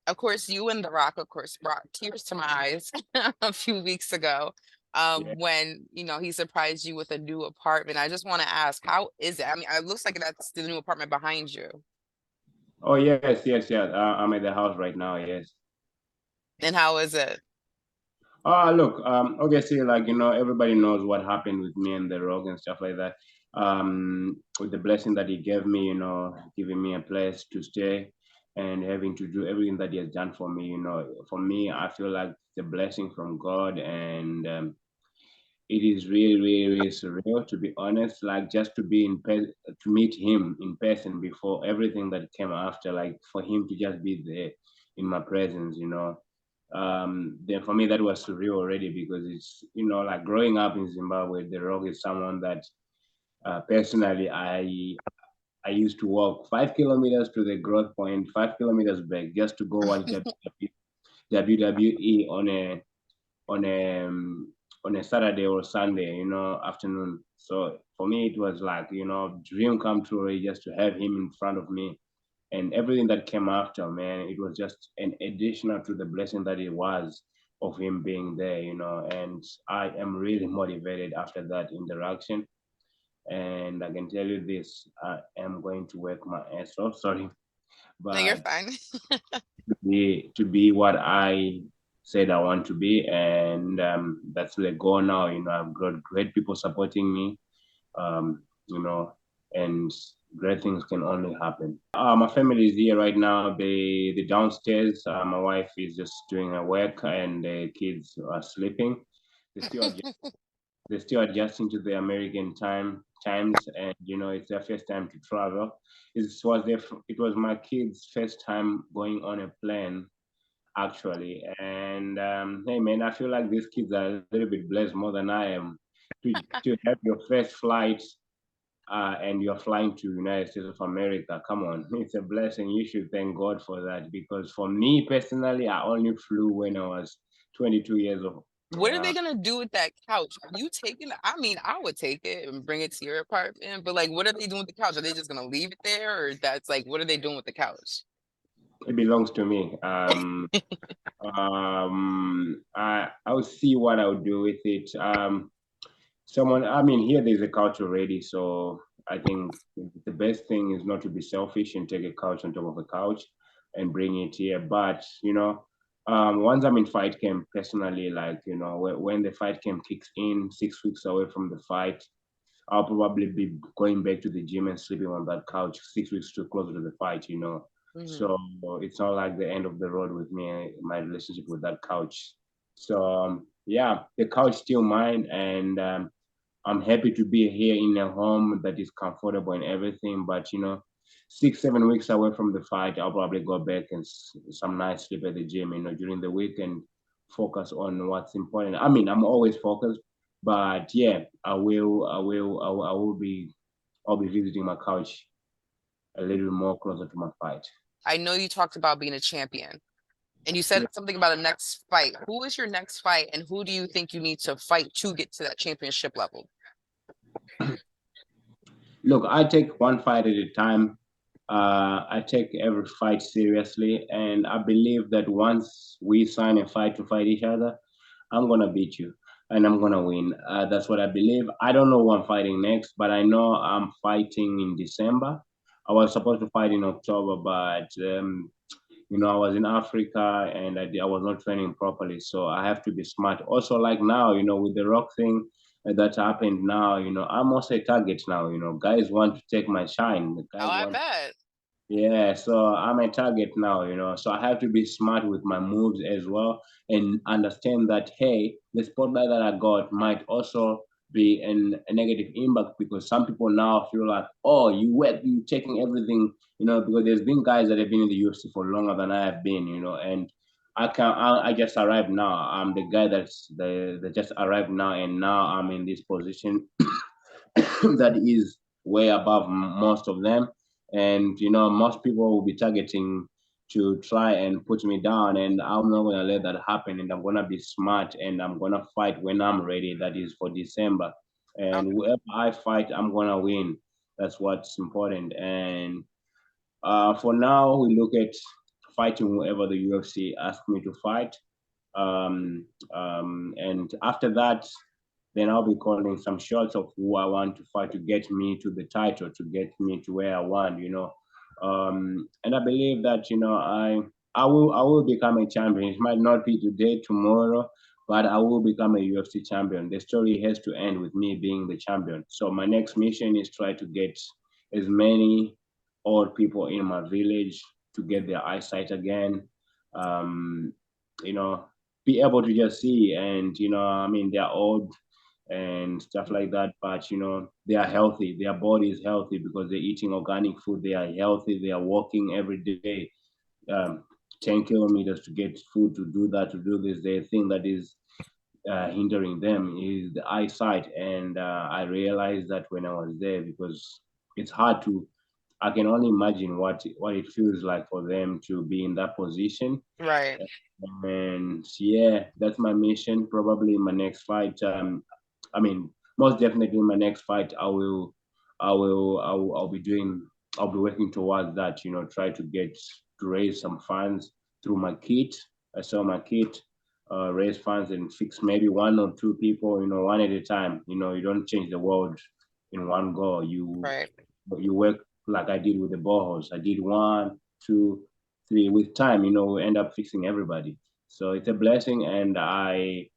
of course, you and The Rock, of course, brought tears to my eyes a few weeks ago, Yeah. when he surprised you with a new apartment. I just want to ask, how is it? I mean, it looks like that's the new apartment behind you. Oh yes, yes, yes. I'm at the house right now. Yes. And how is it? Look, obviously, like everybody knows what happened with me and the Rock and stuff like that. With the blessing that he gave me, giving me a place to stay and having to do everything that he has done for me. For me, I feel like it's a blessing from God, and it is really, really, really surreal, to be honest. Like just to be to meet him in person before everything that came after. Like for him to just be there in my presence. Then for me that was surreal already, because it's like growing up in Zimbabwe, the Rock is someone that personally I used to walk 5 kilometers to the growth point, 5 kilometers back, just to go watch WWE on a on a Saturday or Sunday, afternoon. So for me, it was like dream come true already, just to have him in front of me, and everything that came after, man, it was just an additional to the blessing that it was of him being there. And I am really motivated after that interaction. And I can tell you this, I am going to work my ass off, sorry, No, you're but fine. to be what I said I want to be, and that's the goal now. I've got great people supporting me, you know, and great things can only happen. My family is here right now. They downstairs. My wife is just doing her work, and the kids are sleeping. They still they're still adjusting to the American times, and it's their first time to travel. It was my kids' first time going on a plane, actually. And hey, man, I feel like these kids are a little bit blessed more than I am to have your first flight, and you're flying to United States of America. Come on, it's a blessing. You should thank God for that, because for me personally, I only flew when I was 22 years old. What are Uh, they gonna do with that couch? Are you taking it? I mean, I would take it and bring it to your apartment, but like, what are they doing with the couch? Are they just gonna leave it there, or that's like, what are they doing with the couch? it belongs to me. I'll see what I'll do with it. I mean, here there's a couch already, so I think the best thing is not to be selfish and take a couch on top of a couch and bring it here. But once I'm in fight camp, personally, like when the fight camp kicks in, 6 weeks away from the fight, I'll probably be going back to the gym and sleeping on that couch 6 weeks too closer to the fight. Mhm. So it's not like the end of the road with me, my relationship with that couch. So yeah, the couch still mine, and I'm happy to be here in a home that is comfortable and everything. But 6, 7 weeks away from the fight, I'll probably go back and some nice sleep at the gym. During the week, and focus on what's important. I mean, I'm always focused, but yeah, I'll be visiting my couch a little more closer to my fight. I know you talked about being a champion, and you said Yeah. something about a next fight. Who is your next fight, and who do you think you need to fight to get to that championship level? Look, I take one fight at a time. I take every fight seriously, and I believe that once we sign a fight to fight each other, I'm gonna beat you and I'm gonna win. That's what I believe. I don't know who I'm fighting next, but I know I'm fighting in December. I was supposed to fight in October, but I was in Africa, and I was not training properly, so I have to be smart. Also, like now, with the rock thing that happened now, I'm also a target now. Guys want to take my shine. The Oh, guys I want, bet. yeah, so I'm a target now. So I have to be smart with my moves as well, and understand that, hey, the spotlight that I got might also be a negative impact, because some people now feel like, oh, you taking everything, because there's been guys that have been in the UFC for longer than I have been, and I just arrived now. I'm the guy that just arrived now, and now I'm in this position that is way above most of them. And most people will be targeting to try and put me down, and I'm not gonna let that happen. And I'm gonna be smart, and I'm gonna fight when I'm ready. That is for December. And Okay. whoever I fight, I'm gonna win. That's what's important. And for now, we look at fighting whoever the UFC asked me to fight. And after that, then I'll be calling some shots of who I want to fight to get me to the title, to get me to where I want, you know. And I believe that, you know, I will become a champion. It might not be today, tomorrow, but I will become a UFC champion. The story has to end with me being the champion. So my next mission is try to get as many old people in my village to get their eyesight again. Um, you know, be able to just see, and you know, I mean, they're old and stuff like that, but you know, they are healthy. Their body is healthy because they're eating organic food. They are healthy. They are walking every day, um, 10 kilometers to get food, to do that, to do this. The thing that is hindering them is the eyesight. And I realized that when I was there, because it's hard to, I can only imagine what it feels like for them to be in that position. Right. And yeah, that's my mission. Probably my next fight. I mean, most definitely my next fight. I'll be doing. I'll be working towards that. You know, try to get to raise some funds through my kit. I sell my kit, raise funds and fix maybe one or two people. You know, one at a time. You know, you don't change the world in one go. Right. You work like I did with the boreholes. I did one, two, three. With time, you know, we end up fixing everybody. So it's a blessing, and I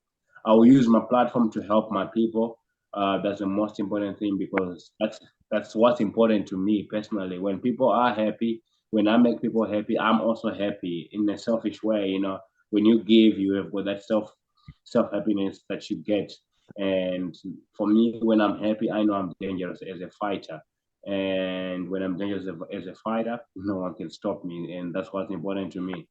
will use my platform to help my people. That's the most important thing, because that's what's important to me personally. When people are happy, when I make people happy, I'm also happy in a selfish way. You know, when you give, you have got that self happiness that you get. And for me, when I'm happy, I know I'm dangerous as a fighter. And when I'm dangerous as a fighter, no one can stop me, and that's what's important to me.